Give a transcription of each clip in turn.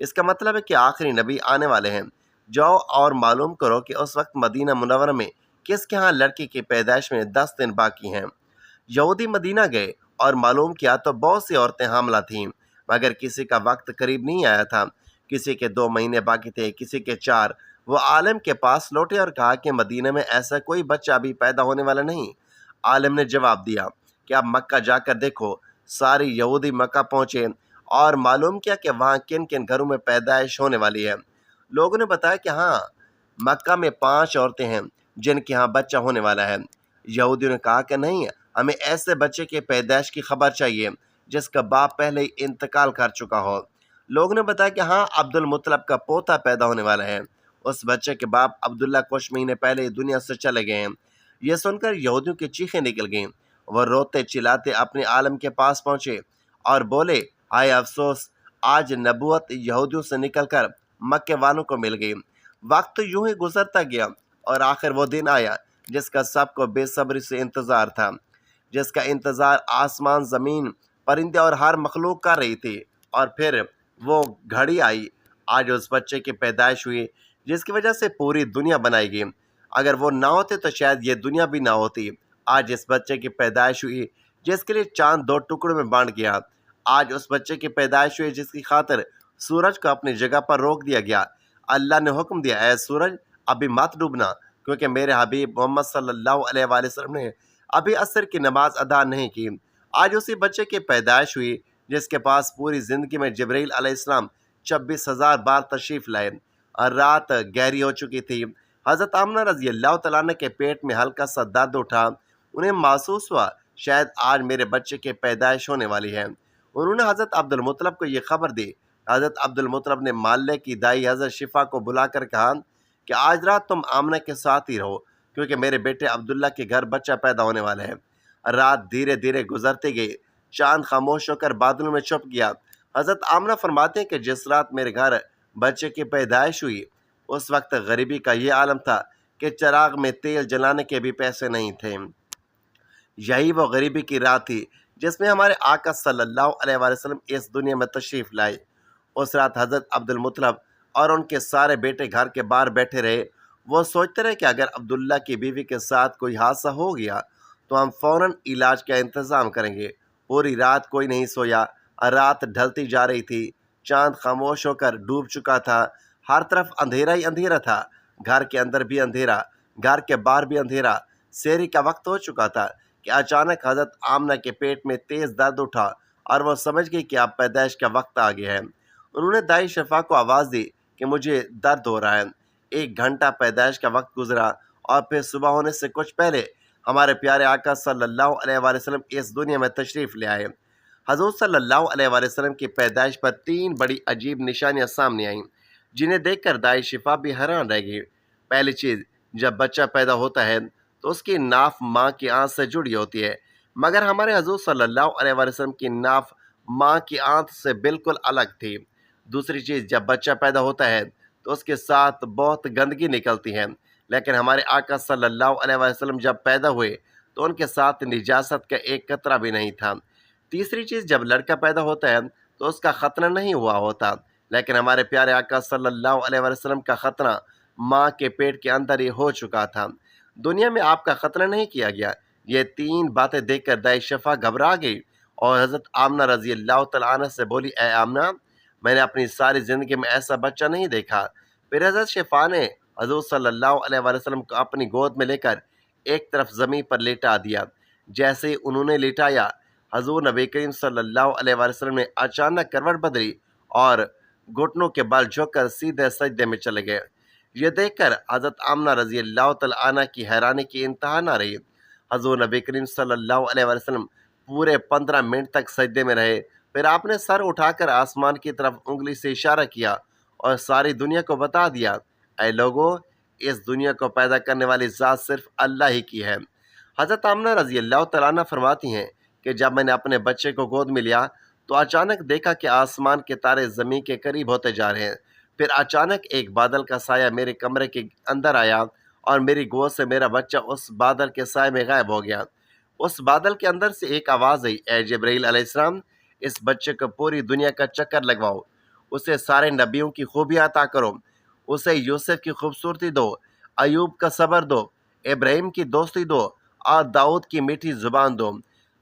اس کا مطلب ہے کہ آخری نبی آنے والے ہیں۔ جاؤ اور معلوم کرو کہ اس وقت مدینہ منورہ میں کس کے ہاں لڑکی کی پیدائش میں 10 دن باقی ہیں۔ یہودی مدینہ گئے اور معلوم کیا تو بہت سی عورتیں حاملہ تھیں، مگر کسی کا وقت قریب نہیں آیا تھا۔ کسی کے 2 مہینے باقی تھے، کسی کے 4۔ وہ عالم کے پاس لوٹے اور کہا کہ مدینہ میں ایسا کوئی بچہ ابھی پیدا ہونے والا نہیں۔ عالم نے جواب دیا کہ آپ مکہ جا کر دیکھو۔ ساری یہودی مکہ پہنچے اور معلوم کیا کہ وہاں کن کن گھروں میں پیدائش ہونے والی ہے۔ لوگوں نے بتایا کہ ہاں، مکہ میں 5 عورتیں ہیں جن کے ہاں بچہ ہونے والا ہے۔ یہودیوں نے کہا کہ نہیں، ہمیں ایسے بچے کے پیدائش کی خبر چاہیے جس کا باپ پہلے ہی انتقال کر چکا ہو۔ لوگوں نے بتایا کہ ہاں، عبد المطلب کا پوتا پیدا ہونے والا ہے۔ اس بچے کے باپ عبداللہ کچھ مہینے پہلے دنیا سے چلے گئے ہیں۔ یہ سن کر یہودیوں کی چیخیں نکل گئیں۔ وہ روتے چلاتے اپنے عالم کے پاس پہنچے اور بولے، ہائے افسوس، آج نبوت یہودیوں سے نکل کر مکے والوں کو مل گئی۔ وقت یوں ہی گزرتا گیا اور آخر وہ دن آیا جس کا سب کو بے صبری سے انتظار تھا، جس کا انتظار آسمان، زمین، پرندے اور ہر مخلوق کر رہی تھی۔ اور پھر وہ گھڑی آئی، آج اس بچے کی پیدائش ہوئی جس کی وجہ سے پوری دنیا بنائی گئی۔ اگر وہ نہ ہوتے تو شاید یہ دنیا بھی نہ ہوتی۔ آج اس بچے کی پیدائش ہوئی جس کے لیے چاند 2 ٹکڑوں میں بانٹ گیا۔ آج اس بچے کی پیدائش ہوئی جس کی خاطر سورج کو اپنی جگہ پر روک دیا گیا۔ اللہ نے حکم دیا، اے سورج ابھی مت ڈوبنا، کیونکہ میرے حبیب محمد صلی اللہ علیہ وآلہ وسلم نے ابھی عصر کی نماز ادا نہیں کی۔ آج اسی بچے کی پیدائش ہوئی جس کے پاس پوری زندگی میں جبرائیل علیہ السلام 26,000 بار تشریف لائے۔ اور رات گہری ہو چکی تھی۔ حضرت آمنہ رضی اللہ تعالیٰ عنہ کے پیٹ میں ہلکا سا درد اٹھا۔ انہیں محسوس ہوا شاید آج میرے بچے کی پیدائش ہونے والی ہے۔ انہوں نے حضرت عبد المطلب کو یہ خبر دی۔ حضرت عبد المطلب نے مالے کی دائی حضرت شفا کو بلا کر کہا کہ آج رات تم آمنہ کے ساتھ ہی رہو، کیونکہ میرے بیٹے عبداللہ کے گھر بچہ پیدا ہونے والا ہے۔ رات دھیرے دھیرے گزرتی گئی، چاند خاموش ہو کر بادلوں میں چھپ گیا۔ حضرت آمنہ فرماتے ہیں کہ جس رات میرے گھر بچے کی پیدائش ہوئی اس وقت غریبی کا یہ عالم تھا کہ چراغ میں تیل جلانے کے بھی پیسے نہیں تھے۔ یہی وہ غریبی کی رات تھی جس میں ہمارے آقا صلی اللہ علیہ وآلہ وسلم اس دنیا میں تشریف لائے۔ اس رات حضرت عبد المطلب اور ان کے سارے بیٹے گھر کے باہر بیٹھے رہے۔ وہ سوچتے رہے کہ اگر عبداللہ کی بیوی کے ساتھ کوئی حادثہ ہو گیا تو ہم فوراً علاج کا انتظام کریں گے۔ پوری رات کوئی نہیں سویا۔ رات ڈھلتی جا رہی تھی، چاند خاموش ہو کر ڈوب چکا تھا، ہر طرف اندھیرا ہی اندھیرا تھا، گھر کے اندر بھی اندھیرا، گھر کے باہر بھی اندھیرا۔ سحری کا وقت ہو چکا تھا کہ اچانک حضرت آمنہ کے پیٹ میں تیز درد اٹھا اور وہ سمجھ گئی کہ اب پیدائش کا وقت آ گیا ہے۔ انہوں نے دائی شفا کو آواز دی کہ مجھے درد ہو رہا ہے۔ 1 گھنٹہ پیدائش کا وقت گزرا اور پھر صبح ہونے سے کچھ پہلے ہمارے پیارے آقا صلی اللہ علیہ وآلہ وسلم اس دنیا میں تشریف لے آئے۔ حضور صلی اللہ علیہ وآلہ وسلم کی پیدائش پر 3 بڑی عجیب نشانیاں سامنے آئیں جنہیں دیکھ کر دائی شفا بھی حیران رہ گئی۔ پہلی چیز، جب بچہ پیدا ہوتا ہے تو اس کی ناف ماں کی آنت سے جڑی ہوتی ہے، مگر ہمارے حضور صلی اللہ علیہ وآلہ وسلم کی ناف ماں کی آنت سے بالکل الگ تھی۔ دوسری چیز، جب بچہ پیدا ہوتا ہے تو اس کے ساتھ بہت گندگی نکلتی ہے، لیکن ہمارے آقا صلی اللہ علیہ وآلہ وسلم جب پیدا ہوئے تو ان کے ساتھ نجاست کا ایک قطرہ بھی نہیں تھا۔ تیسری چیز، جب لڑکا پیدا ہوتا ہے تو اس کا ختنہ نہیں ہوا ہوتا، لیکن ہمارے پیارے آقا صلی اللہ علیہ وآلہ وسلم کا ختنہ ماں کے پیٹ کے اندر ہی ہو چکا تھا، دنیا میں آپ کا ختنہ نہیں کیا گیا۔ یہ 3 باتیں دیکھ کر دائی شفا گھبرا گئی اور حضرت آمنہ رضی اللہ تعالیٰ عنہ سے بولی، اے آمنہ، میں نے اپنی ساری زندگی میں ایسا بچہ نہیں دیکھا۔ پھر حضرت شفا نے حضور صلی اللہ علیہ وآلہ وسلم کو اپنی گود میں لے کر ایک طرف زمین پر لیٹا دیا۔ جیسے ہی انہوں نے لیٹایا، حضور نبی کریم صلی اللہ علیہ وآلہ وسلم نے اچانک کروٹ بدلی اور گھٹنوں کے بل جھک کر سیدھے سجدے میں چلے گئے۔ یہ دیکھ کر حضرت آمنہ رضی اللہ تعالیٰ عنہ کی حیرانی کی انتہا نہ رہی۔ حضور نبی کریم صلی اللہ علیہ وآلہ وسلم پورے 15 منٹ تک سجدے میں رہے۔ پھر آپ نے سر اٹھا کر آسمان کی طرف انگلی سے اشارہ کیا اور ساری دنیا کو بتا دیا، اے لوگو، اس دنیا کو پیدا کرنے والی ذات صرف اللہ ہی کی ہے۔ حضرت آمنہ رضی اللہ تعالیٰ عنہ فرماتی ہیں کہ جب میں نے اپنے بچے کو گود میں لیا تو اچانک دیکھا کہ آسمان کے تارے زمین کے قریب ہوتے جا رہے ہیں۔ پھر اچانک ایک بادل کا سایہ میرے کمرے کے اندر آیا اور میری گود سے میرا بچہ اس بادل کے سائے میں غائب ہو گیا۔ اس بادل کے اندر سے ایک آواز آئی، اے جبرائیل علیہ السلام، اس بچے کو پوری دنیا کا چکر لگواؤ۔ اسے سارے نبیوں کی خوبیاں عطا کرو، اسے یوسف کی خوبصورتی دو، ایوب کا صبر دو، ابراہیم کی دوستی دو اور داؤد کی میٹھی زبان دو۔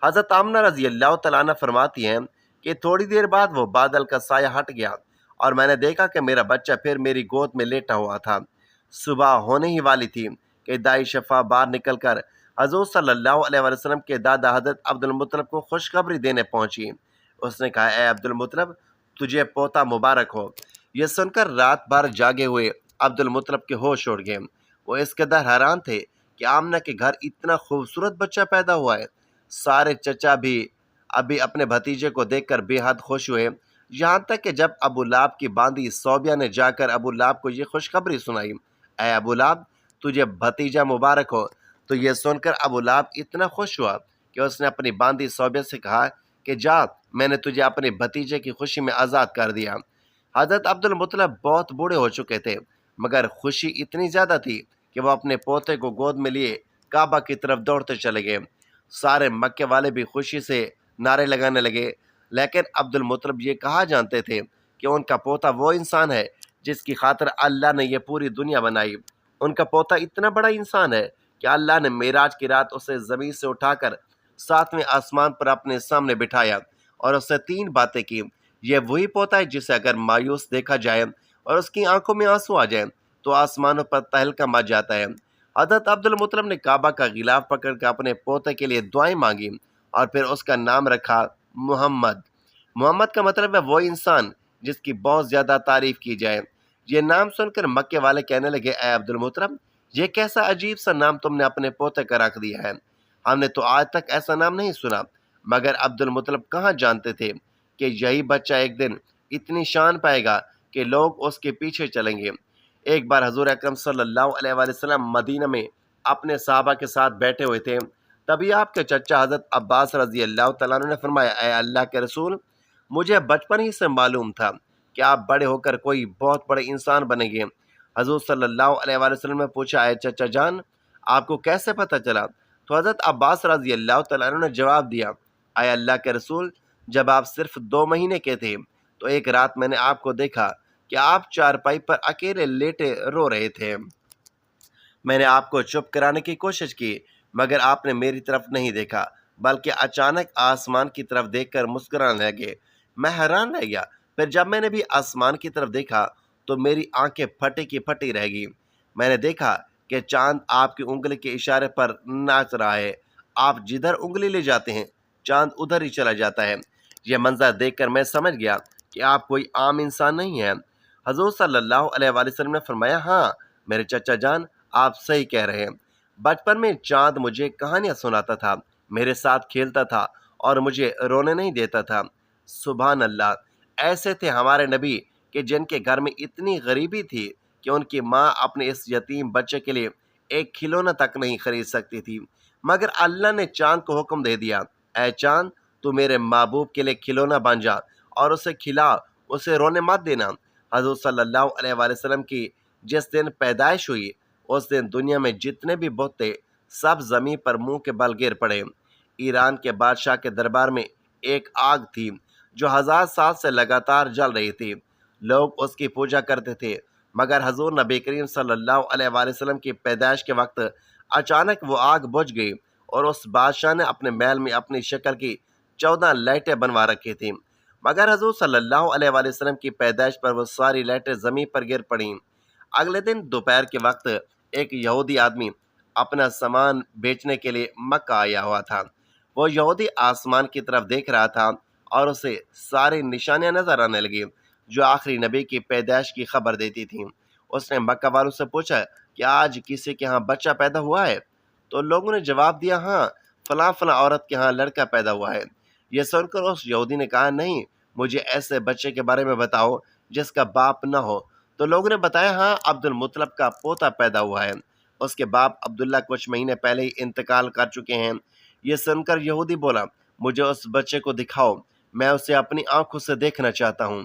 حضرت آمنہ رضی اللہ تعالیٰ عنہ فرماتی ہیں کہ تھوڑی دیر بعد وہ بادل کا سایہ ہٹ گیا اور میں نے دیکھا کہ میرا بچہ پھر میری گود میں لیٹا ہوا تھا۔ صبح ہونے ہی والی تھی کہ دائی شفا باہر نکل کر حضور صلی اللہ علیہ وسلم کے دادا حضرت عبد المطلب کو خوشخبری دینے پہنچی۔ اس نے کہا، اے عبد المطلب، تجھے پوتا مبارک ہو۔ یہ سن کر رات بھر جاگے ہوئے عبد المطلب کے ہوش اڑ گئے۔ وہ اس قدر حیران تھے کہ آمنہ کے گھر اتنا خوبصورت بچہ پیدا ہوا ہے۔ سارے چچا بھی ابھی اپنے بھتیجے کو دیکھ کر بے حد خوش ہوئے، یہاں تک کہ جب ابو لہب کی باندی صوبیہ نے جا کر ابو لہب کو یہ خوشخبری سنائی، اے ابو لہب، تجھے بھتیجا مبارک ہو، تو یہ سن کر ابو لہب اتنا خوش ہوا کہ اس نے اپنی باندی صوبیہ سے کہا کہ جا، میں نے تجھے اپنے بھتیجے کی خوشی میں آزاد کر دیا۔ حضرت عبد المطلب بہت بوڑھے ہو چکے تھے، مگر خوشی اتنی زیادہ تھی کہ وہ اپنے پوتے کو گود میں لیے کعبہ کی طرف دوڑتے چلے گئے۔ سارے مکے والے بھی خوشی سے نعرے لگانے لگے، لیکن عبد المطلب یہ کہا جانتے تھے کہ ان کا پوتا وہ انسان ہے جس کی خاطر اللہ نے یہ پوری دنیا بنائی۔ ان کا پوتا اتنا بڑا انسان ہے کہ اللہ نے معراج کی رات اسے زمین سے اٹھا کر 7ویں آسمان پر اپنے سامنے بٹھایا اور اس سے 3 باتیں کی۔ یہ وہی پوتا ہے جسے اگر مایوس دیکھا جائے اور اس کی آنکھوں میں آنسو آ جائیں تو آسمانوں پر تہلکہ مچ جاتا ہے۔ حضرت عبد المطلب نے کعبہ کا غلاف پکڑ کر اپنے پوتے کے لیے دعائیں مانگی اور پھر اس کا نام رکھا محمد۔ محمد کا مطلب ہے وہ انسان جس کی بہت زیادہ تعریف کی جائے۔ یہ نام سن کر مکے والے کہنے لگے، اے عبد المطلب، یہ کیسا عجیب سا نام تم نے اپنے پوتے کا رکھ دیا ہے، ہم نے تو آج تک ایسا نام نہیں سنا۔ مگر عبد المطلب کہاں جانتے تھے کہ یہی بچہ ایک دن اتنی شان پائے گا کہ لوگ اس کے پیچھے چلیں گے۔ ایک بار حضور اکرم صلی اللہ علیہ وآلہ وسلم مدینہ میں اپنے صحابہ کے ساتھ بیٹھے ہوئے تھے، تبھی آپ کے چچا حضرت عباس رضی اللہ تعالیٰ عنہ نے فرمایا، اے اللہ کے رسول، مجھے بچپن ہی سے معلوم تھا کہ آپ بڑے ہو کر کوئی بہت بڑے انسان بنیں گے۔ حضور صلی اللہ علیہ وآلہ وسلم نے پوچھا، اے چچا جان، آپ کو کیسے پتہ چلا؟ تو حضرت عباس رضی اللہ تعالیٰ عنہ نے جواب دیا، اے اللہ کے رسول، جب آپ صرف 2 مہینے کے تھے تو ایک رات میں نے آپ کو دیکھا کہ آپ چارپائی پر اکیلے لیٹے رو رہے تھے۔ میں نے آپ کو چپ کرانے کی کوشش کی، مگر آپ نے میری طرف نہیں دیکھا بلکہ اچانک آسمان کی طرف دیکھ کر مسکرانے لگے۔ میں حیران رہ گیا۔ پھر جب میں نے بھی آسمان کی طرف دیکھا تو میری آنکھیں پھٹی کی پھٹی رہ گئی۔ میں نے دیکھا کہ چاند آپ کی انگلی کے اشارے پر ناچ رہا ہے۔ آپ جدھر انگلی لے جاتے ہیں چاند ادھر ہی چلا جاتا ہے۔ یہ منظر دیکھ کر میں سمجھ گیا کہ آپ کوئی عام انسان نہیں ہیں۔ حضور صلی اللہ علیہ وآلہ وسلم نے فرمایا، ہاں میرے چچا جان، آپ صحیح کہہ رہے ہیں۔ بچپن میں چاند مجھے کہانیاں سناتا تھا، میرے ساتھ کھیلتا تھا اور مجھے رونے نہیں دیتا تھا۔ سبحان اللہ، ایسے تھے ہمارے نبی کہ جن کے گھر میں اتنی غریبی تھی کہ ان کی ماں اپنے اس یتیم بچے کے لیے ایک کھلونا تک نہیں خرید سکتی تھی، مگر اللہ نے چاند کو حکم دے دیا، اے چاند، تو میرے محبوب کے لیے کھلونا بن جا اور اسے کھلا، اسے رونے مت دینا۔ حضور صلی اللہ علیہ وآلہ وسلم کی جس دن پیدائش ہوئی اس دن دنیا میں جتنے بھی بت تھے سب زمین پر منہ کے بل گر پڑے۔ ایران کے بادشاہ کے دربار میں ایک آگ تھی جو 1000 سال سے لگاتار جل رہی تھی۔ لوگ اس کی پوجا کرتے تھے، مگر حضور نبی کریم صلی اللہ علیہ وآلہ وسلم کی پیدائش کے وقت اچانک وہ آگ بجھ گئی اور اس بادشاہ نے اپنے محل میں اپنی شکل کی 14 لائٹیں بنوا رکھی تھیں، مگر حضور صلی اللہ علیہ وآلہ وسلم کی پیدائش پر وہ ساری لائٹیں زمین پر گر پڑیں۔ اگلے دن دوپہر کے وقت ایک یہودی آدمی اپنا سامان بیچنے کے لیے مکہ آیا ہوا تھا۔ وہ یہودی آسمان کی طرف دیکھ رہا تھا اور اسے ساری نشانیاں نظر آنے لگی جو آخری نبی کی پیدائش کی خبر دیتی تھیں۔ اس نے مکہ والوں سے پوچھا کہ آج کسی کے ہاں بچہ پیدا ہوا ہے؟ تو لوگوں نے جواب دیا، ہاں فلاں فلاں عورت کے ہاں لڑکا پیدا ہوا ہے۔ یہ سن کر اس یہودی نے کہا، نہیں، مجھے ایسے بچے کے بارے میں بتاؤ جس کا باپ نہ ہو۔ تو لوگوں نے بتایا، ہاں عبد المطلب کا پوتا پیدا ہوا ہے، اس کے باپ عبداللہ کچھ مہینے پہلے ہی انتقال کر چکے ہیں۔ یہ سن کر یہودی بولا، مجھے اس بچے کو دکھاؤ، میں اسے اپنی آنکھوں سے دیکھنا چاہتا ہوں۔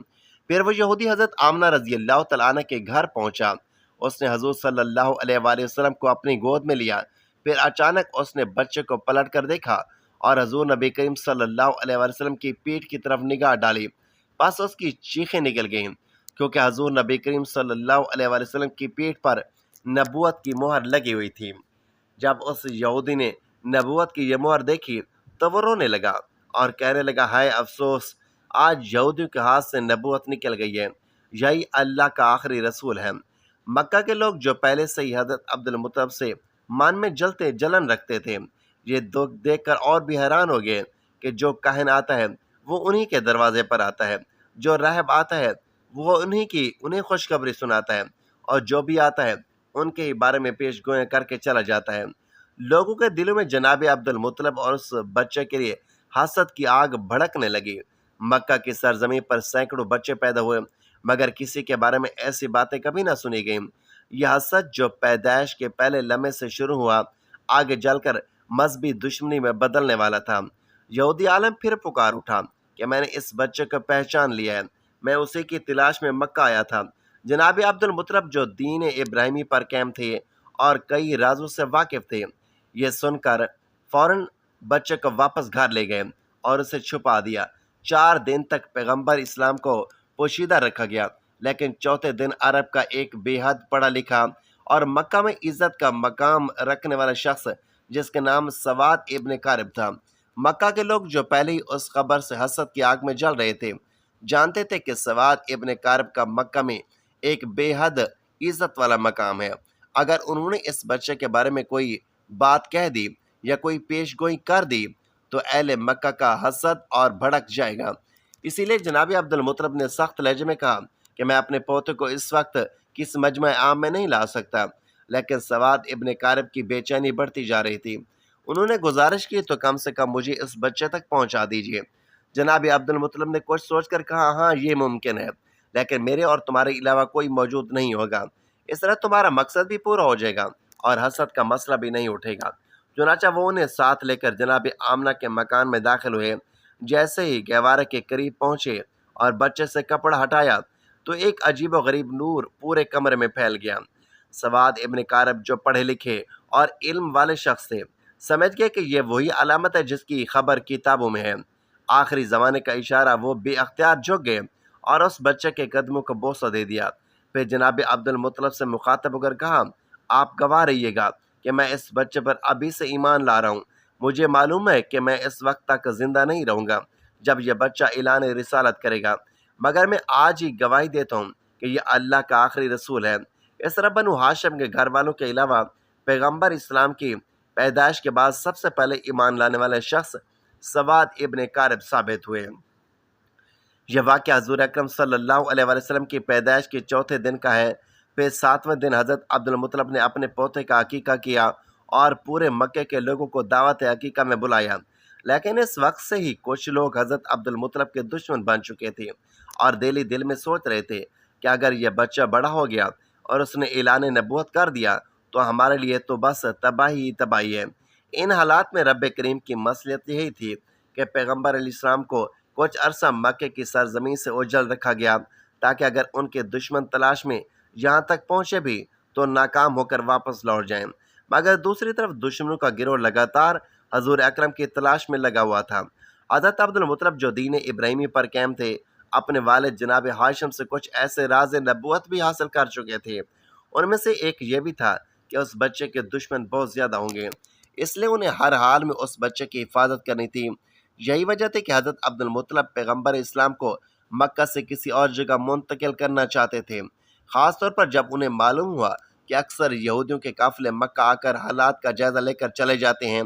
پھر وہ یہودی حضرت آمنہ رضی اللہ تعالیٰ عنہ کے گھر پہنچا۔ اس نے حضور صلی اللہ علیہ وآلہ وسلم کو اپنی گود میں لیا۔ پھر اچانک اس نے بچے کو پلٹ کر دیکھا اور حضور نبی کریم صلی اللہ علیہ وآلہ وسلم کی پیٹھ کی طرف نگاہ ڈالی۔ بس اس کی چیخیں نکل گئیں، کیونکہ حضور نبی کریم صلی اللہ علیہ وآلہ وسلم کی پیٹھ پر نبوت کی مہر لگی ہوئی تھی۔ جب اس یہودی نے نبوت کی یہ مہر دیکھی تو وہ رونے لگا اور کہنے لگا، ہائے افسوس، آج یہودیوں کے ہاتھ سے نبوت نکل گئی ہے، یہی اللہ کا آخری رسول ہے۔ مکہ کے لوگ جو پہلے سے ہی حضرت عبد المطلب سے مان میں جلن رکھتے تھے، یہ دیکھ کر اور بھی حیران ہو گئے کہ جو کاہن آتا ہے وہ انہی کے دروازے پر آتا ہے، جو راہب آتا ہے وہ انہیں خوشخبری سناتا ہے، اور جو بھی آتا ہے ان کے ہی بارے میں پیش گوئیاں کر کے چلا جاتا ہے۔ لوگوں کے دلوں میں جناب عبد المطلب اور اس بچے کے لیے حسد کی آگ بھڑکنے لگی۔ مکہ کی سرزمین پر سینکڑوں بچے پیدا ہوئے، مگر کسی کے بارے میں ایسی باتیں کبھی نہ سنی گئیں۔ یہ حسد جو پیدائش کے پہلے لمحے سے شروع ہوا، آگے جل کر مذہبی دشمنی میں بدلنے والا تھا۔ یہودی عالم پھر پکار اٹھا کہ میں نے اس بچے کو پہچان لیا ہے، میں اسی کی تلاش میں مکہ آیا تھا۔ جناب عبد المطلب جو دین ابراہیمی پر قائم تھے اور کئی رازوں سے واقف تھے، یہ سن کر فوراً بچے کو واپس گھر لے گئے اور اسے چھپا دیا۔ 4 دن تک پیغمبر اسلام کو پوشیدہ رکھا گیا، لیکن چوتھے دن عرب کا ایک بے حد پڑھا لکھا اور مکہ میں عزت کا مقام رکھنے والا شخص جس کا نام سواد ابن کارب تھا۔ مکہ کے لوگ جو پہلے ہی اس خبر سے حسد کی آگ میں جل رہے تھے، جانتے تھے کہ سواد ابن کارب کا مکہ میں ایک بے حد عزت والا مقام ہے۔ اگر انہوں نے اس بچے کے بارے میں کوئی بات کہہ دی یا کوئی پیش گوئی کر دی تو اہل مکہ کا حسد اور بھڑک جائے گا۔ اسی لیے جناب عبد المطلب نے سخت لہجے میں کہا کہ میں اپنے پوتے کو اس وقت کس مجمع عام میں نہیں لا سکتا، لیکن سواد ابن کارب کی بے چینی بڑھتی جا رہی تھی۔ انہوں نے گزارش کی تو کم سے کم مجھے اس بچے تک پہنچا دیجیے۔ جناب عبد المطلب نے کچھ سوچ کر کہا، ہاں یہ ممکن ہے، لیکن میرے اور تمہارے علاوہ کوئی موجود نہیں ہوگا، اس طرح تمہارا مقصد بھی پورا ہو جائے گا اور حسد کا مسئلہ بھی نہیں اٹھے گا۔ چنانچہ وہ انہیں ساتھ لے کر جناب آمنہ کے مکان میں داخل ہوئے۔ جیسے ہی گہوارے کے قریب پہنچے اور بچے سے کپڑا ہٹایا تو ایک عجیب و غریب نور پورے کمرے میں پھیل گیا۔ سواد ابن کارب جو پڑھے لکھے اور علم والے شخص تھے، سمجھ گئے کہ یہ وہی علامت ہے جس کی خبر کتابوں میں ہے۔ آخری زمانے کا اشارہ وہ بے اختیار جھک گئے اور اس بچے کے قدموں کو بوسہ دے دیا۔ پھر جناب عبد المطلب سے مخاطب ہو کر کہا، آپ گواہ رہیے گا کہ میں اس بچے پر ابھی سے ایمان لا رہا ہوں۔ مجھے معلوم ہے کہ میں اس وقت تک زندہ نہیں رہوں گا جب یہ بچہ اعلان رسالت کرے گا، مگر میں آج ہی گواہی دیتا ہوں کہ یہ اللہ کا آخری رسول ہے۔ اس طرح بنو ہاشم کے گھر والوں کے علاوہ پیغمبر اسلام کی پیدائش کے بعد سب سے پہلے ایمان لانے والے شخص سواد ابن کارب ثابت ہوئے۔ یہ واقعہ حضور اکرم صلی اللہ علیہ وآلہ وسلم کی پیدائش کے چوتھے دن کا ہے۔ پھر 7ویں دن حضرت عبد المطلب نے اپنے پوتے کا عقیقہ کیا اور پورے مکے کے لوگوں کو دعوت عقیقہ میں بلایا، لیکن اس وقت سے ہی کچھ لوگ حضرت عبد المطلب کے دشمن بن چکے تھے اور دل میں سوچ رہے تھے کہ اگر یہ بچہ بڑا ہو گیا اور اس نے اعلان نبوت کر دیا تو ہمارے لیے تو بس تباہی ہی تباہی ہے۔ ان حالات میں رب کریم کی مصلحت یہی تھی کہ پیغمبر علیہ السلام کو کچھ عرصہ مکے کی سرزمین سے اوجھل رکھا گیا، تاکہ اگر ان کے دشمن تلاش میں یہاں تک پہنچے بھی تو ناکام ہو کر واپس لوٹ جائیں۔ مگر دوسری طرف دشمنوں کا گروہ لگاتار حضور اکرم کی تلاش میں لگا ہوا تھا۔ حضرت عبد المطلب جو دین ابراہیمی پر قائم تھے، اپنے والد جناب ہاشم سے کچھ ایسے راز نبوت بھی حاصل کر چکے تھے۔ ان میں سے ایک یہ بھی تھا کہ اس بچے کے دشمن بہت زیادہ ہوں گے، اس لیے انہیں ہر حال میں اس بچے کی حفاظت کرنی تھی۔ یہی وجہ تھی کہ حضرت عبد المطلب پیغمبر اسلام کو مکہ سے کسی اور جگہ منتقل کرنا چاہتے تھے، خاص طور پر جب انہیں معلوم ہوا کہ اکثر یہودیوں کے قافلے مکہ آ کر حالات کا جائزہ لے کر چلے جاتے ہیں۔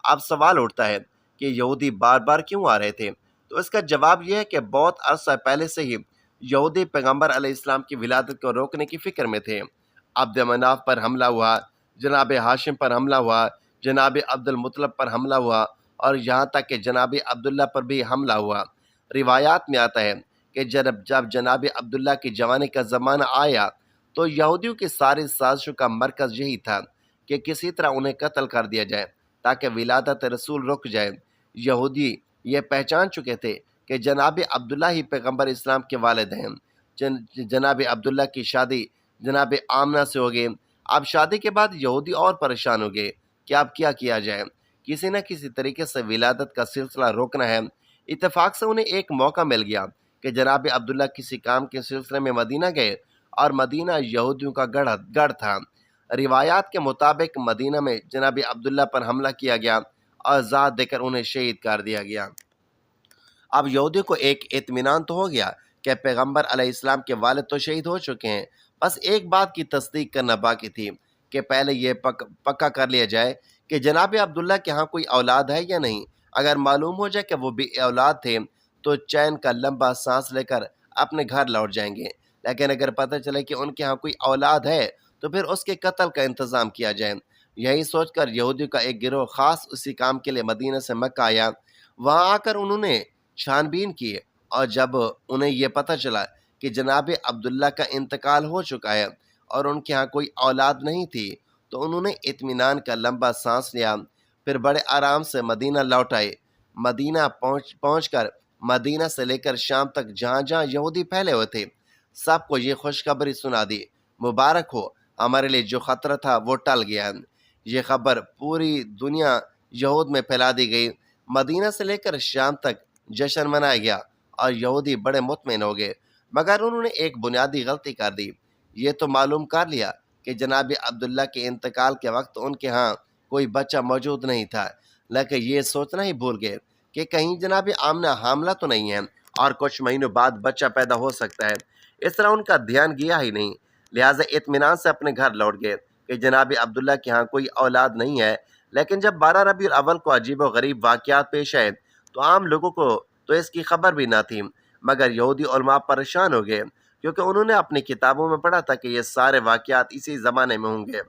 اب سوال اٹھتا ہے کہ یہودی بار بار کیوں آ رہے تھے؟ تو اس کا جواب یہ ہے کہ بہت عرصہ پہلے سے ہی یہودی پیغمبر علیہ السلام کی ولادت کو روکنے کی فکر میں تھے۔ عبد مناف پر حملہ ہوا، جناب ہاشم پر حملہ ہوا، جناب عبد المطلب پر حملہ ہوا اور یہاں تک کہ جناب عبداللہ پر بھی حملہ ہوا۔ روایات میں آتا ہے کہ جب جناب عبداللہ کی جوانی کا زمانہ آیا تو یہودیوں کی ساری سازشوں کا مرکز یہی تھا کہ کسی طرح انہیں قتل کر دیا جائے تاکہ ولادت رسول رک جائے۔ یہودی یہ پہچان چکے تھے کہ جناب عبداللہ ہی پیغمبر اسلام کے والد ہیں۔ جناب عبداللہ کی شادی جناب آمنہ سے ہو گئی۔ اب شادی کے بعد یہودی اور پریشان ہو گئے کہ اب کیا کیا جائے، کسی نہ کسی طریقے سے ولادت کا سلسلہ روکنا ہے۔ اتفاق سے انہیں ایک موقع مل گیا کہ جناب عبداللہ کسی کام کے سلسلے میں مدینہ گئے اور مدینہ یہودیوں کا گڑھ تھا۔ روایات کے مطابق مدینہ میں جناب عبداللہ پر حملہ کیا گیا اور ذات دے کر انہیں شہید کر دیا گیا۔ اب یہودیوں کو ایک اطمینان تو ہو گیا کہ پیغمبر علیہ السلام کے والد تو شہید ہو چکے ہیں، بس ایک بات کی تصدیق کرنا باقی تھی کہ پہلے یہ پکا کر لیا جائے کہ جناب عبداللہ کے ہاں کوئی اولاد ہے یا نہیں۔ اگر معلوم ہو جائے کہ وہ بھی اولاد تھے تو چین کا لمبا سانس لے کر اپنے گھر لوٹ جائیں گے، لیکن اگر پتہ چلے کہ ان کے ہاں کوئی اولاد ہے تو پھر اس کے قتل کا انتظام کیا جائے۔ یہی سوچ کر یہودیوں کا ایک گروہ خاص اسی کام کے لیے مدینہ سے مکہ آیا۔ وہاں آ کر انہوں نے چھان بین کی اور جب انہیں یہ پتہ چلا کہ جناب عبداللہ کا انتقال ہو چکا ہے اور ان کے ہاں کوئی اولاد نہیں تھی تو انہوں نے اطمینان کا لمبا سانس لیا، پھر بڑے آرام سے مدینہ لوٹ آئے۔ مدینہ پہنچ کر مدینہ سے لے کر شام تک جہاں جہاں یہودی پھیلے ہوئے تھے سب کو یہ خوشخبری سنا دی، مبارک ہو، ہمارے لیے جو خطرہ تھا وہ ٹل گیا۔ یہ خبر پوری دنیا یہود میں پھیلا دی گئی۔ مدینہ سے لے کر شام تک جشن منایا گیا اور یہودی بڑے مطمئن ہو گئے، مگر انہوں نے ایک بنیادی غلطی کر دی۔ یہ تو معلوم کر لیا کہ جناب عبداللہ کے انتقال کے وقت ان کے ہاں کوئی بچہ موجود نہیں تھا، لیکن یہ سوچنا ہی بھول گئے کہ کہیں جناب آمنہ حاملہ تو نہیں ہے اور کچھ مہینوں بعد بچہ پیدا ہو سکتا ہے۔ اس طرح ان کا دھیان گیا ہی نہیں، لہٰذا اطمینان سے اپنے گھر لوٹ گئے کہ جناب عبداللہ کے ہاں کوئی اولاد نہیں ہے۔ لیکن جب 12 ربیع الاول کو عجیب و غریب واقعات پیش آئے تو عام لوگوں کو تو اس کی خبر بھی نہ تھی، مگر یہودی علماء پریشان ہو گئے کیونکہ انہوں نے اپنی کتابوں میں پڑھا تھا کہ یہ سارے واقعات اسی زمانے میں ہوں گے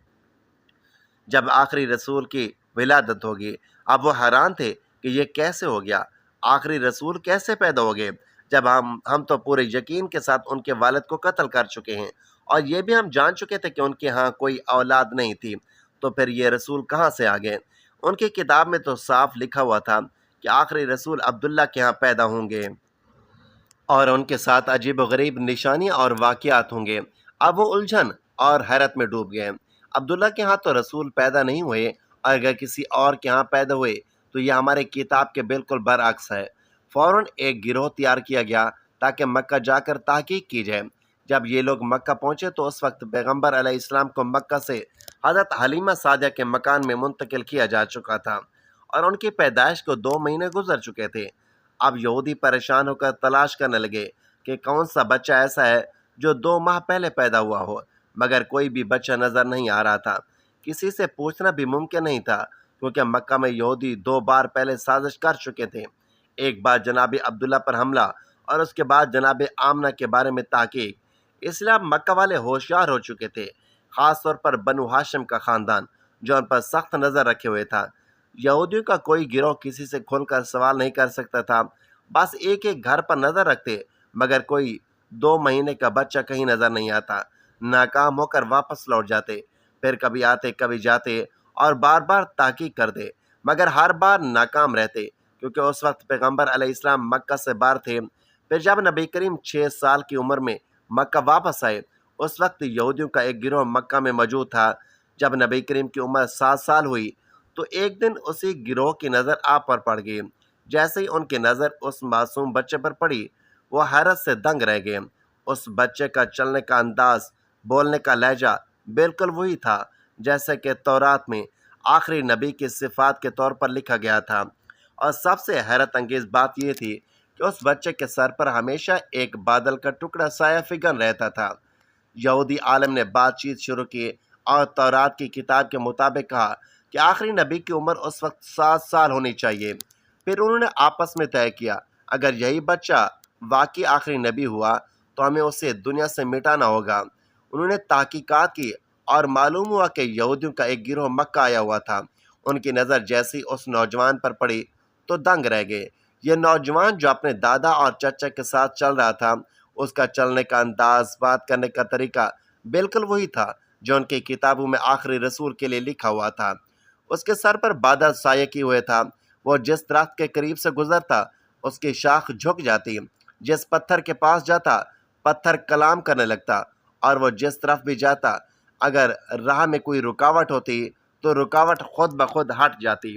جب آخری رسول کی ولادت ہوگی۔ اب وہ حیران تھے کہ یہ کیسے ہو گیا، آخری رسول کیسے پیدا ہو گئے جب ہم تو پورے یقین کے ساتھ ان کے والد کو قتل کر چکے ہیں اور یہ بھی ہم جان چکے تھے کہ ان کے ہاں کوئی اولاد نہیں تھی، تو پھر یہ رسول کہاں سے آ گئے؟ ان کی کتاب میں تو صاف لکھا ہوا تھا کہ آخری رسول عبداللہ کے ہاں پیدا ہوں گے اور ان کے ساتھ عجیب و غریب نشانیاں اور واقعات ہوں گے۔ اب وہ الجھن اور حیرت میں ڈوب گئے۔ عبداللہ کے ہاں تو رسول پیدا نہیں ہوئے، اور اگر کسی اور کے ہاں پیدا ہوئے تو یہ ہمارے کتاب کے بالکل برعکس ہے۔ فوراً ایک گروہ تیار کیا گیا تاکہ مکہ جا کر تحقیق کی جائے۔ جب یہ لوگ مکہ پہنچے تو اس وقت پیغمبر علیہ السلام کو مکہ سے حضرت حلیمہ سعدیہ کے مکان میں منتقل کیا جا چکا تھا اور ان کی پیدائش کو 2 مہینے گزر چکے تھے۔ اب یہودی پریشان ہو کر تلاش کرنے لگے کہ کون سا بچہ ایسا ہے جو 2 ماہ پہلے پیدا ہوا ہو، مگر کوئی بھی بچہ نظر نہیں آ رہا تھا۔ کسی سے پوچھنا بھی ممکن نہیں تھا کیونکہ مکہ میں یہودی 2 بار پہلے سازش کر چکے تھے، ایک بار جناب عبداللہ پر حملہ اور اس کے بعد جناب آمنہ کے بارے میں تحقیق۔ اس لیے اب مکہ والے ہوشیار ہو چکے تھے، خاص طور پر بنو ہاشم کا خاندان جو ان پر سخت نظر رکھے ہوئے تھا۔ یہودیوں کا کوئی گروہ کسی سے کھل کر سوال نہیں کر سکتا تھا، بس ایک ایک گھر پر نظر رکھتے، مگر کوئی 2 مہینے کا بچہ کہیں نظر نہیں آتا۔ ناکام ہو کر واپس لوٹ جاتے، پھر کبھی آتے کبھی جاتے اور بار بار تحقیق کرتے، مگر ہر بار ناکام رہتے کیونکہ اس وقت پیغمبر علیہ السلام مکہ سے باہر تھے۔ پھر جب نبی کریم 6 سال کی عمر میں مکہ واپس آئے اس وقت یہودیوں کا ایک گروہ مکہ میں موجود تھا۔ جب نبی کریم کی عمر 7 سال ہوئی تو ایک دن اسی گروہ کی نظر آپ پر پڑ گئی۔ جیسے ہی ان کی نظر اس معصوم بچے پر پڑی وہ حیرت سے دنگ رہ گئے۔ اس بچے کا چلنے کا انداز، بولنے کا لہجہ بالکل وہی تھا جیسے کہ تورات میں آخری نبی کی صفات کے طور پر لکھا گیا تھا، اور سب سے حیرت انگیز بات یہ تھی کہ اس بچے کے سر پر ہمیشہ ایک بادل کا ٹکڑا سایہ فگن رہتا تھا۔ یہودی عالم نے بات چیت شروع کی اور تورات کی کتاب کے مطابق کہا کہ آخری نبی کی عمر اس وقت 7 سال ہونی چاہیے۔ پھر انہوں نے آپس میں طے کیا اگر یہی بچہ واقعی آخری نبی ہوا تو ہمیں اسے دنیا سے مٹانا ہوگا۔ انہوں نے تحقیقات کی اور معلوم ہوا کہ یہودیوں کا ایک گروہ مکہ آیا ہوا تھا۔ ان کی نظر جیسی اس نوجوان پر پڑی تو دنگ رہ گئے۔ یہ نوجوان جو اپنے دادا اور چچا کے ساتھ چل رہا تھا، اس کا چلنے کا انداز، بات کرنے کا طریقہ بالکل وہی تھا جو ان کی کتابوں میں آخری رسول کے لیے لکھا ہوا تھا۔ اس کے سر پر بادل سایہ کیے ہوئے تھا، وہ جس درخت کے قریب سے گزرتا اس کی شاخ جھک جاتی، جس پتھر کے پاس جاتا پتھر کلام کرنے لگتا، اور وہ جس طرف بھی جاتا اگر راہ میں کوئی رکاوٹ ہوتی تو رکاوٹ خود بخود ہٹ جاتی۔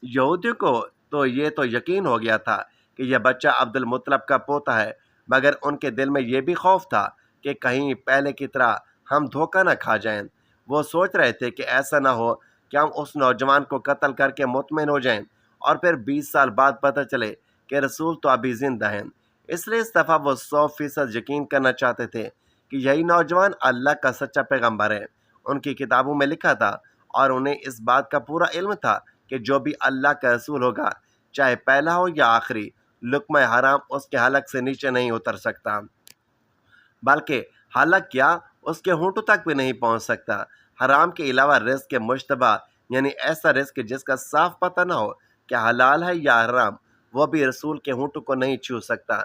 یہودیوں کو تو یہ تو یقین ہو گیا تھا کہ یہ بچہ عبد المطلب کا پوتا ہے، مگر ان کے دل میں یہ بھی خوف تھا کہ کہیں پہلے کی طرح ہم دھوکہ نہ کھا جائیں۔ وہ سوچ رہے تھے کہ ایسا نہ ہو کہ ہم اس نوجوان کو قتل کر کے مطمئن ہو جائیں اور پھر 20 سال بعد پتہ چلے کہ رسول تو ابھی زندہ ہیں۔ اس لیے اس دفعہ وہ 100% یقین کرنا چاہتے تھے کہ یہی نوجوان اللہ کا سچا پیغمبر ہے۔ ان کی کتابوں میں لکھا تھا اور انہیں اس بات کا پورا علم تھا کہ جو بھی اللہ کا رسول ہوگا، چاہے پہلا ہو یا آخری، لقمہ حرام اس کے حلق سے نیچے نہیں اتر سکتا، بلکہ حلق کیا اس کے ہونٹوں تک بھی نہیں پہنچ سکتا۔ حرام کے علاوہ رزق کے مشتبہ، یعنی ایسا رزق جس کا صاف پتہ نہ ہو کہ حلال ہے یا حرام، وہ بھی رسول کے ہونٹوں کو نہیں چھو سکتا۔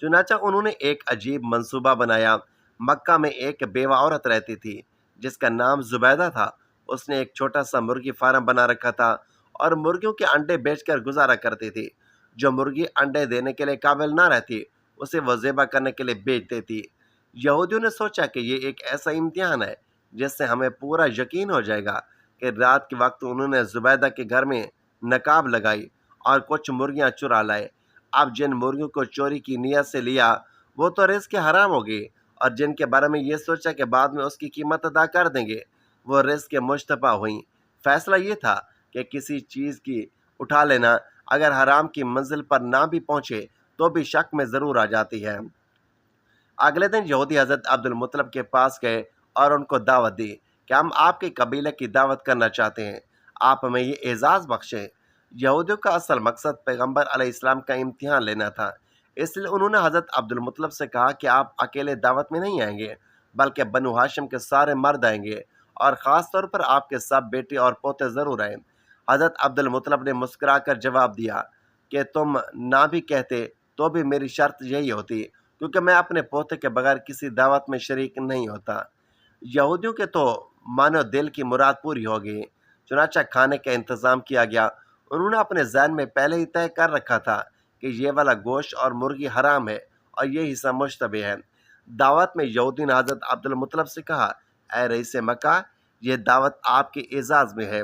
چنانچہ انہوں نے ایک عجیب منصوبہ بنایا۔ مکہ میں ایک بیوہ عورت رہتی تھی جس کا نام زبیدہ تھا۔ اس نے ایک چھوٹا سا مرغی فارم بنا رکھا تھا اور مرغیوں کے انڈے بیچ کر گزارا کرتی تھی۔ جو مرغی انڈے دینے کے لیے قابل نہ رہتی اسے وہ ذبح کرنے کے لیے بیچ دیتی۔ یہودیوں نے سوچا کہ یہ ایک ایسا امتحان ہے جس سے ہمیں پورا یقین ہو جائے گا کہ رات کے وقت انہوں نے زبیدہ کے گھر میں نقاب لگائی اور کچھ مرغیاں چرا لائے۔ اب جن مرغیوں کو چوری کی نیت سے لیا وہ تو رزق حرام ہو گئی، اور جن کے بارے میں یہ سوچا کہ بعد میں اس کی قیمت ادا کر دیں گے وہ رزق کے مشتبہ ہوئیں۔ فیصلہ یہ تھا کہ کسی چیز کی اٹھا لینا اگر حرام کی منزل پر نہ بھی پہنچے تو بھی شک میں ضرور آ جاتی ہے۔ اگلے دن یہودی حضرت عبد المطلب کے پاس گئے اور ان کو دعوت دی کہ ہم آپ کے قبیلے کی دعوت کرنا چاہتے ہیں، آپ ہمیں یہ اعزاز بخشیں۔ یہودیوں کا اصل مقصد پیغمبر علیہ السلام کا امتحان لینا تھا، اس لیے انہوں نے حضرت عبد المطلب سے کہا کہ آپ اکیلے دعوت میں نہیں آئیں گے، بلکہ بنو ہاشم کے سارے مرد آئیں گے، اور خاص طور پر آپ کے سب بیٹے اور پوتے ضرور آئیں۔ حضرت عبد المطلب نے مسکرا کر جواب دیا کہ تم نہ بھی کہتے تو بھی میری شرط یہی ہوتی، کیونکہ میں اپنے پوتے کے بغیر کسی دعوت میں شریک نہیں ہوتا۔ یہودیوں کے تو مانو دل کی مراد پوری ہو گئی۔ چنانچہ کھانے کا انتظام کیا گیا۔ انہوں نے اپنے ذہن میں پہلے ہی طے کر رکھا تھا کہ یہ والا گوشت اور مرغی حرام ہے اور یہ حصہ مشتبہ ہے۔ دعوت میں یہودی نے حضرت عبد المطلب سے کہا، اے رئیس مکہ، یہ دعوت آپ کے اعزاز میں ہے،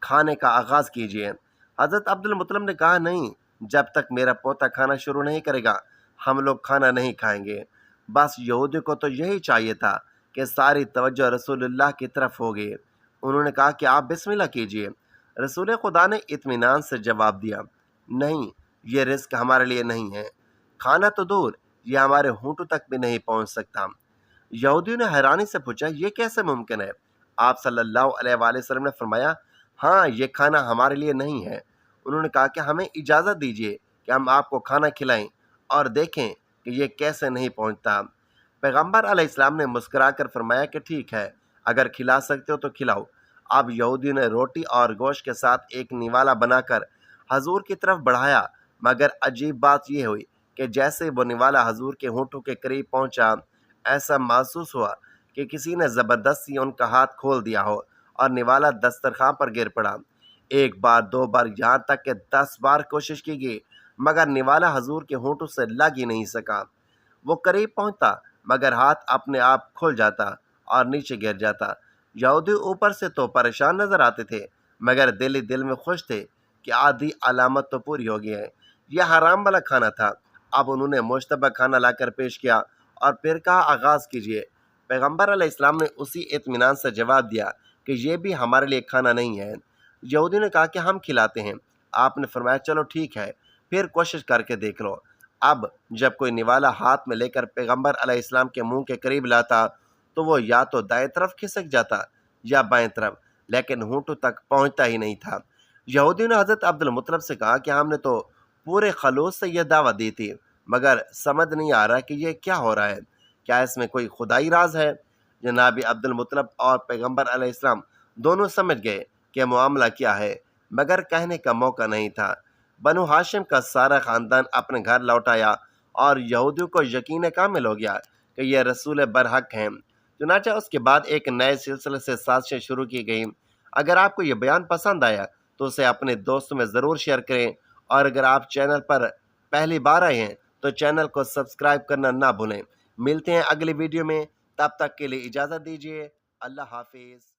کھانے کا آغاز کیجیے۔ حضرت عبد المطلب نے کہا، نہیں، جب تک میرا پوتا کھانا شروع نہیں کرے گا ہم لوگ کھانا نہیں کھائیں گے۔ بس یہودی کو تو یہی چاہیے تھا کہ ساری توجہ رسول اللہ کی طرف ہوگی۔ انہوں نے کہا کہ آپ بسم اللہ کیجیے۔ رسول خدا نے اطمینان سے جواب دیا، نہیں، یہ رزق ہمارے لیے نہیں ہے، کھانا تو دور، یہ ہمارے ہونٹوں تک بھی نہیں پہنچ سکتا۔ یہودیوں نے حیرانی سے پوچھا، یہ کیسے ممکن ہے؟ آپ صلی اللہ علیہ وآلہ وسلم نے فرمایا، ہاں، یہ کھانا ہمارے لیے نہیں ہے۔ انہوں نے کہا کہ ہمیں اجازت دیجیے کہ ہم آپ کو کھانا کھلائیں اور دیکھیں کہ یہ کیسے نہیں پہنچتا۔ پیغمبر علیہ السلام نے مسکرا کر فرمایا کہ ٹھیک ہے، اگر کھلا سکتے ہو تو کھلاؤ۔ اب یہودی نے روٹی اور گوشت کے ساتھ ایک نوالا بنا کر حضور کی طرف بڑھایا، مگر عجیب بات یہ ہوئی کہ جیسے وہ نوالا حضور کے ہونٹوں کے قریب پہنچا، ایسا محسوس ہوا کہ کسی نے زبردستی ان کا ہاتھ کھول دیا ہو اور نوالا دسترخوان پر گر پڑا۔ ایک بار، دو بار، یہاں تک کہ 10 بار کوشش کی گئی، مگر نوالا حضور کے ہونٹوں سے لگ ہی نہیں سکا۔ وہ قریب پہنچتا مگر ہاتھ اپنے آپ کھل جاتا اور نیچے گر جاتا۔ یہودی اوپر سے تو پریشان نظر آتے تھے مگر دل ہی دل میں خوش تھے کہ آدھی علامت تو پوری ہو گئی ہے۔ یہ حرام والا کھانا تھا۔ اب انہوں نے مشتبہ کھانا لا کر پیش کیا اور پھر کہا، آغاز کیجیے۔ پیغمبر علیہ السلام نے اسی اطمینان سے جواب دیا کہ یہ بھی ہمارے لیے کھانا نہیں ہے۔ یہودی نے کہا کہ ہم کھلاتے ہیں۔ آپ نے فرمایا، چلو ٹھیک ہے، پھر کوشش کر کے دیکھ لو۔ اب جب کوئی نوالا ہاتھ میں لے کر پیغمبر علیہ السلام کے منہ کے قریب لاتا تو وہ یا تو دائیں طرف کھسک جاتا یا بائیں طرف، لیکن ہونٹوں تک پہنچتا ہی نہیں تھا۔ یہودیوں نے حضرت عبد المطلب سے کہا کہ ہم نے تو پورے خلوص سے یہ دعوت دی تھی، مگر سمجھ نہیں آ رہا کہ یہ کیا ہو رہا ہے، کیا اس میں کوئی خدائی راز ہے؟ جناب عبد المطلب اور پیغمبر علیہ السلام دونوں سمجھ گئے کہ معاملہ کیا ہے، مگر کہنے کا موقع نہیں تھا۔ بنو ہاشم کا سارا خاندان اپنے گھر لوٹ آیا اور یہودیوں کو یقین کامل ہو گیا کہ یہ رسول برحق ہیں۔ چنانچہ اس کے بعد ایک نئے سلسلے سے سازشیں شروع کی گئیں۔ اگر آپ کو یہ بیان پسند آیا تو اسے اپنے دوستوں میں ضرور شیئر کریں، اور اگر آپ چینل پر پہلی بار آئے ہیں تو چینل کو سبسکرائب کرنا نہ بھولیں۔ ملتے ہیں اگلی ویڈیو میں، تب تک کے لیے اجازت دیجیے۔ اللہ حافظ۔